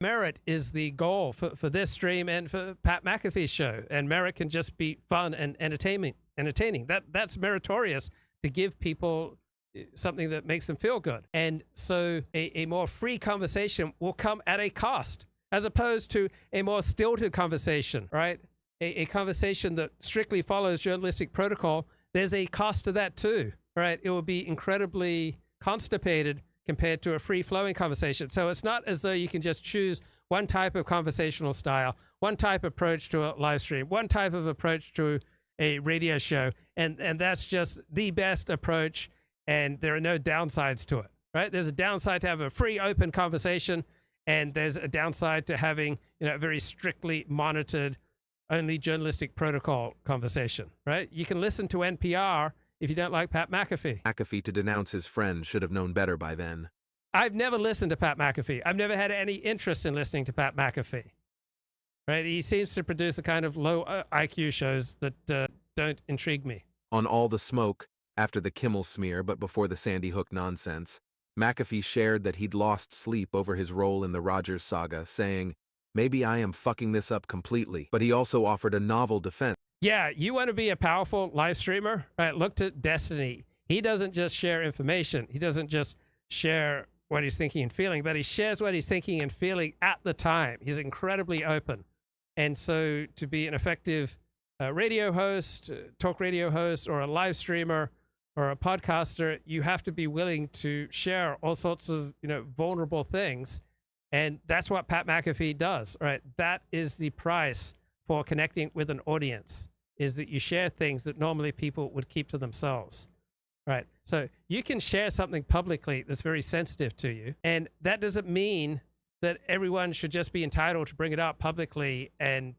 Merit is the goal for this stream and for Pat McAfee's show. And merit can just be fun and entertaining. That's meritorious to give people something that makes them feel good. And so a more free conversation will come at a cost, as opposed to a more stilted conversation, right? A conversation that strictly follows journalistic protocol, there's a cost to that too, right? It will be incredibly constipated compared to a free-flowing conversation. So it's not as though you can just choose one type of conversational style, one type of approach to a live stream, one type of approach to a radio show, and that's just the best approach, and there are no downsides to it, right? There's a downside to have a free, open conversation, and there's a downside to having, a very strictly monitored, only journalistic protocol conversation, right? You can listen to NPR if you don't like Pat McAfee. McAfee to denounce his friend should have known better by then. I've never listened to Pat McAfee. I've never had any interest in listening to Pat McAfee. Right? He seems to produce the kind of low IQ shows that don't intrigue me. On All the Smoke, after the Kimmel smear but before the Sandy Hook nonsense, McAfee shared that he'd lost sleep over his role in the Rogers saga, saying, "Maybe I am fucking this up completely." But he also offered a novel defense. Yeah, you want to be a powerful live streamer? Right, look to Destiny. He doesn't just share information. He doesn't just share what he's thinking and feeling, but he shares what he's thinking and feeling at the time. He's incredibly open. And so to be an effective radio host, talk radio host, or a live streamer, or a podcaster, you have to be willing to share all sorts of, vulnerable things. And that's what Pat McAfee does, right? That is the price for connecting with an audience, is that you share things that normally people would keep to themselves, right? So you can share something publicly that's very sensitive to you, and that doesn't mean that everyone should just be entitled to bring it up publicly and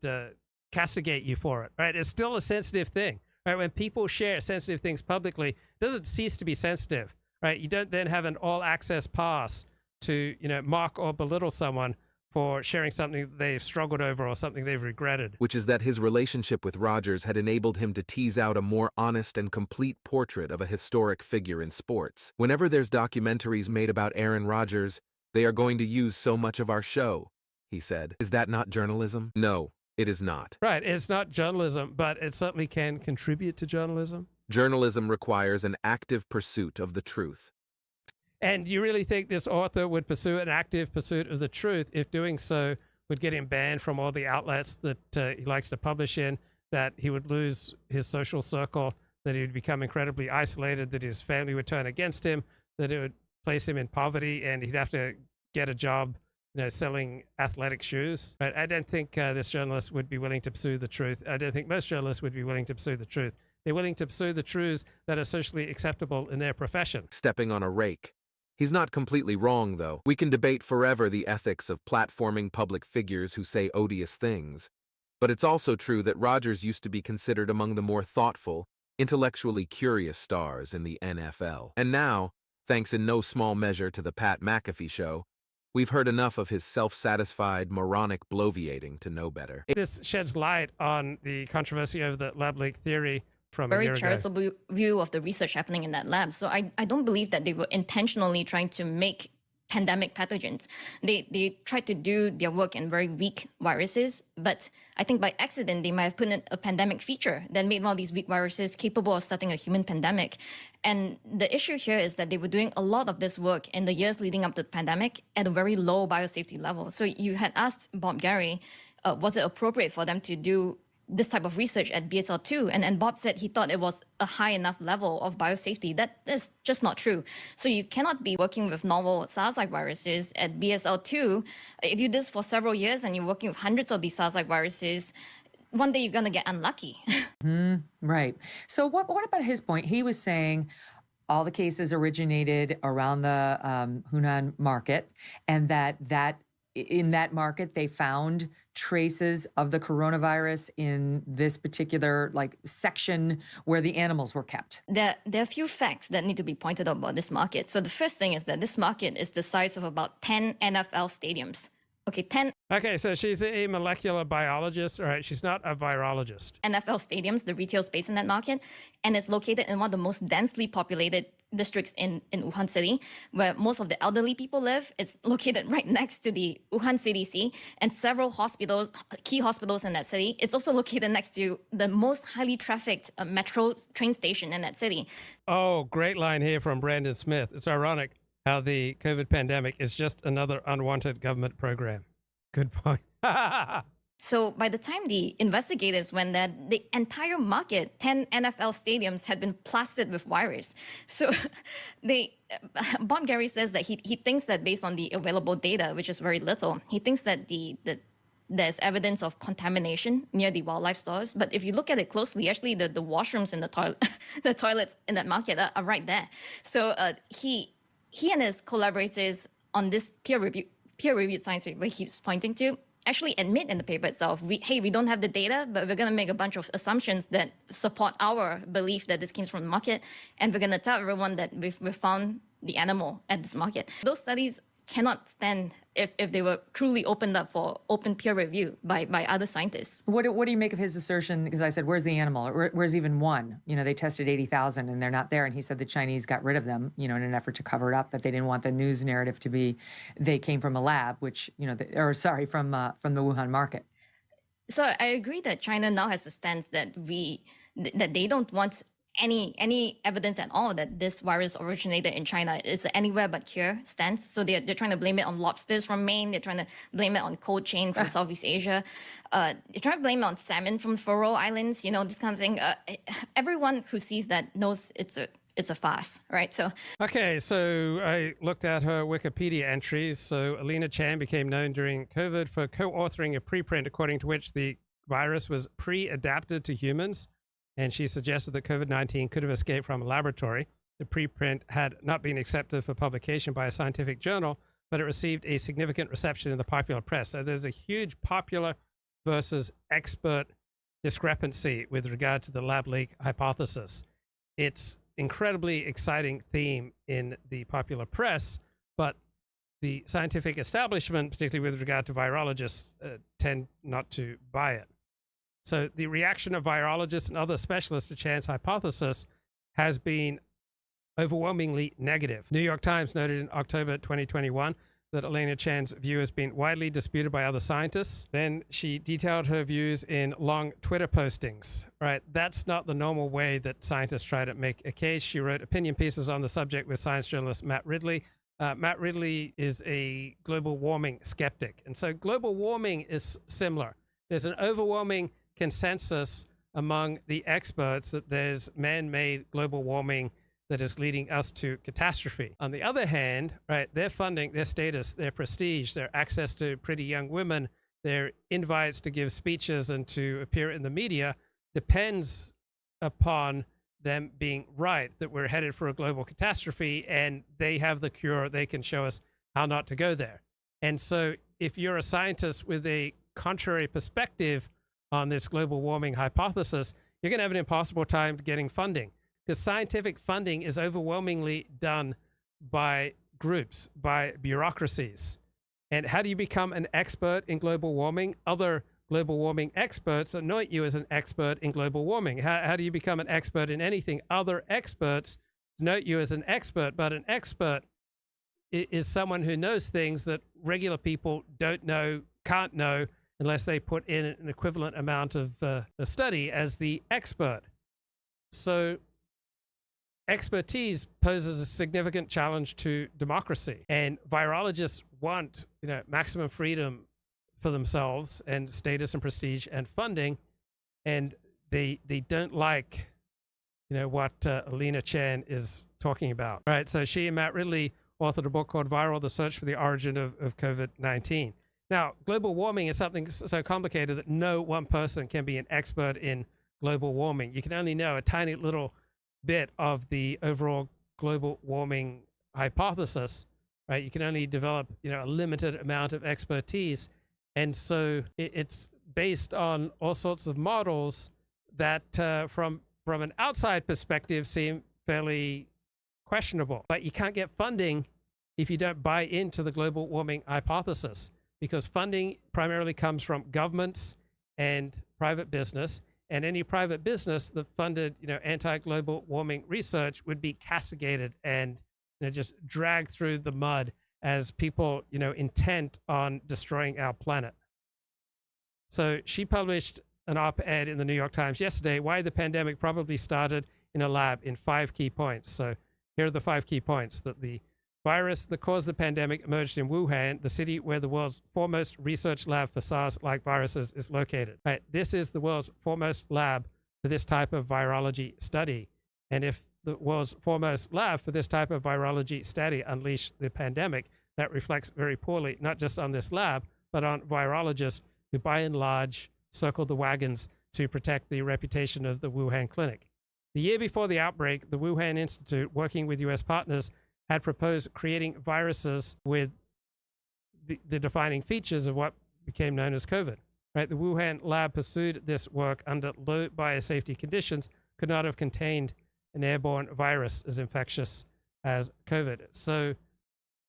castigate you for it, right? It's still a sensitive thing, right? When people share sensitive things publicly, it doesn't cease to be sensitive, right? You don't then have an all-access pass to, mock or belittle someone for sharing something they've struggled over or something they've regretted. Which is that his relationship with Rogers had enabled him to tease out a more honest and complete portrait of a historic figure in sports. Whenever there's documentaries made about Aaron Rodgers, they are going to use so much of our show, he said. Is that not journalism? No, it is not. Right, it's not journalism, but it certainly can contribute to journalism. Journalism requires an active pursuit of the truth. And you really think this author would pursue an active pursuit of the truth if doing so would get him banned from all the outlets that he likes to publish in, that he would lose his social circle, that he would become incredibly isolated, that his family would turn against him, that it would place him in poverty and he'd have to get a job, selling athletic shoes? Right? I don't think this journalist would be willing to pursue the truth. I don't think most journalists would be willing to pursue the truth. They're willing to pursue the truths that are socially acceptable in their profession. Stepping on a rake. He's not completely wrong, though. We can debate forever the ethics of platforming public figures who say odious things. But it's also true that Rodgers used to be considered among the more thoughtful, intellectually curious stars in the NFL. And now, thanks in no small measure to the Pat McAfee show, we've heard enough of his self-satisfied, moronic bloviating to know better. This sheds light on the controversy of the lab leak theory from a year ago. Very charitable view of the research happening in that lab. So I don't believe that they were intentionally trying to make pandemic pathogens. They tried to do their work in very weak viruses, but I think by accident they might have put in a pandemic feature that made one of these weak viruses capable of starting a human pandemic. And the issue here is that they were doing a lot of this work in the years leading up to the pandemic at a very low biosafety level. So you had asked Bob Gary, was it appropriate for them to do this type of research at BSL-2, and Bob said he thought it was a high enough level of biosafety. That is just not true. So you cannot be working with novel SARS-like viruses at BSL-2. If you do this for several years and you're working with hundreds of these SARS-like viruses, one day you're going to get unlucky. Right. So what about his point? He was saying all the cases originated around the Hunan market, and that in that market, they found traces of the coronavirus in this particular section where the animals were kept. There are a few facts that need to be pointed out about this market. So the first thing is that this market is the size of about 10 NFL stadiums. Okay, 10. Okay, so she's a molecular biologist, all right? She's not a virologist. NFL stadiums, the retail space in that market, and it's located in one of the most densely populated districts in Wuhan City, where most of the elderly people live. It's located right next to the Wuhan CDC and several hospitals, key hospitals in that city. It's also located next to the most highly trafficked metro train station in that city. Oh, great line here from Brandon Smith. It's ironic how the COVID pandemic is just another unwanted government program. Good point. So by the time the investigators went there, the entire market, 10 NFL stadiums, had been plastered with virus. So Bob Gary says that he thinks that based on the available data, which is very little, he thinks that there's evidence of contamination near the wildlife stores. But if you look at it closely, actually the washrooms and the toilets in that market are right there. So he and his collaborators on this peer-reviewed science paper he's pointing to actually admit in the paper itself, we don't have the data, but we're going to make a bunch of assumptions that support our belief that this came from the market, and we're going to tell everyone that we've found the animal at this market. Those studies cannot stand if they were truly opened up for open peer review by other scientists. What do you make of his assertion? Because I said, where's the animal? Where's even one? You know, they tested 80,000 and they're not there. And he said the Chinese got rid of them, you know, in an effort to cover it up, that they didn't want the news narrative to be they came from a lab, which, you know, from the Wuhan market. So I agree that China now has a stance that that they don't want any evidence at all that this virus originated in China. It's an anywhere but here stance. So they're trying to blame it on lobsters from Maine. They're trying to blame it on cold chain from Southeast Asia. They're trying to blame it on salmon from Faroe Islands, you know, this kind of thing. Everyone who sees that knows it's a farce, right? So Okay, so I looked at her Wikipedia entries. So Alina Chan became known during COVID for co-authoring a preprint according to which the virus was pre-adapted to humans, and she suggested that COVID-19 could have escaped from a laboratory. The preprint had not been accepted for publication by a scientific journal, but it received a significant reception in the popular press. So there's a huge popular versus expert discrepancy with regard to the lab leak hypothesis. It's incredibly exciting theme in the popular press, but the scientific establishment, particularly with regard to virologists, tend not to buy it. So the reaction of virologists and other specialists to Chan's hypothesis has been overwhelmingly negative. New York Times noted in October 2021 that Alina Chan's view has been widely disputed by other scientists. Then she detailed her views in long Twitter postings. Right, that's not the normal way that scientists try to make a case. She wrote opinion pieces on the subject with science journalist Matt Ridley. Matt Ridley is a global warming skeptic. And so global warming is similar. There's an overwhelming consensus among the experts that there's man-made global warming that is leading us to catastrophe. On the other hand, right, their funding, their status, their prestige, their access to pretty young women, their invites to give speeches and to appear in the media depends upon them being right, that we're headed for a global catastrophe and they have the cure, they can show us how not to go there. And so if you're a scientist with a contrary perspective on this global warming hypothesis, you're going to have an impossible time getting funding, because scientific funding is overwhelmingly done by groups, by bureaucracies. And how do you become an expert in global warming? Other global warming experts anoint you as an expert in global warming. How do you become an expert in anything? Other experts note you as an expert, but an expert is someone who knows things that regular people don't know, can't know, unless they put in an equivalent amount of study as the expert. So expertise poses a significant challenge to democracy, and virologists want, you know, maximum freedom for themselves and status and prestige and funding, and they don't like, you know, what Alina Chan is talking about. All right, so she and Matt Ridley authored a book called Viral: The Search for the Origin of COVID-19. Now, global warming is something so complicated that no one person can be an expert in global warming. You can only know a tiny little bit of the overall global warming hypothesis, right? You can only develop, you know, a limited amount of expertise. And so it's based on all sorts of models that from an outside perspective seem fairly questionable. But you can't get funding if you don't buy into the global warming hypothesis, because funding primarily comes from governments and private business, and any private business that funded, anti-global warming research would be castigated and just dragged through the mud as people, intent on destroying our planet. So she published an op-ed in the New York Times yesterday, why the pandemic probably started in a lab, in 5 key points. So here are the 5 key points: that the virus that caused the pandemic emerged in Wuhan, the city where the world's foremost research lab for SARS-like viruses is located. Right, this is the world's foremost lab for this type of virology study. And if the world's foremost lab for this type of virology study unleashed the pandemic, that reflects very poorly, not just on this lab, but on virologists who by and large circled the wagons to protect the reputation of the Wuhan clinic. The year before the outbreak, the Wuhan Institute, working with US partners, had proposed creating viruses with the defining features of what became known as COVID. Right? The Wuhan lab pursued this work under low biosafety conditions, could not have contained an airborne virus as infectious as COVID. So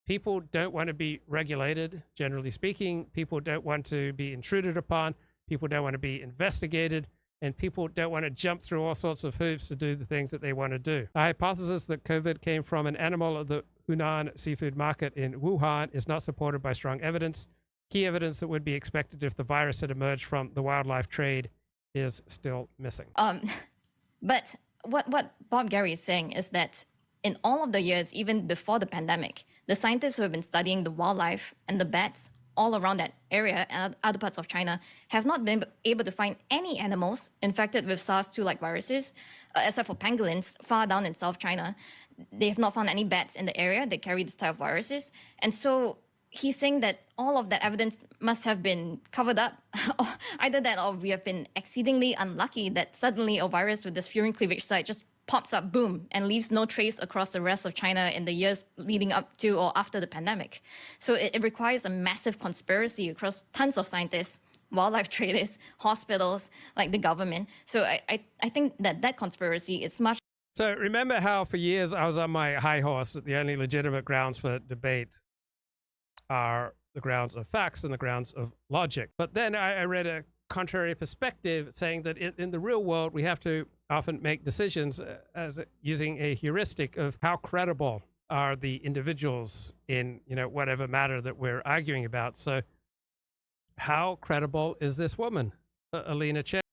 people don't want to be regulated, generally speaking. People don't want to be intruded upon. People don't want to be investigated. And people don't want to jump through all sorts of hoops to do the things that they want to do. The hypothesis that COVID came from an animal at the Hunan seafood market in Wuhan is not supported by strong evidence. Key evidence that would be expected if the virus had emerged from the wildlife trade is still missing. But what Bob Gary is saying is that in all of the years, even before the pandemic, the scientists who have been studying the wildlife and the bats all around that area and other parts of China have not been able to find any animals infected with SARS-2-like viruses, except for pangolins far down in South China. They have not found any bats in the area that carry this type of viruses. And so he's saying that all of that evidence must have been covered up. Either that or we have been exceedingly unlucky that suddenly a virus with this furin cleavage site just pops up, boom, and leaves no trace across the rest of China in the years leading up to or after the pandemic. So it requires a massive conspiracy across tons of scientists, wildlife traders, hospitals, like the government. So I think that conspiracy is much. So remember how for years I was on my high horse that the only legitimate grounds for debate are the grounds of facts and the grounds of logic. But then I read a contrary perspective saying that in the real world, we have to often make decisions as using a heuristic of how credible are the individuals in, whatever matter that we're arguing about. So how credible is this woman, Alina Chen?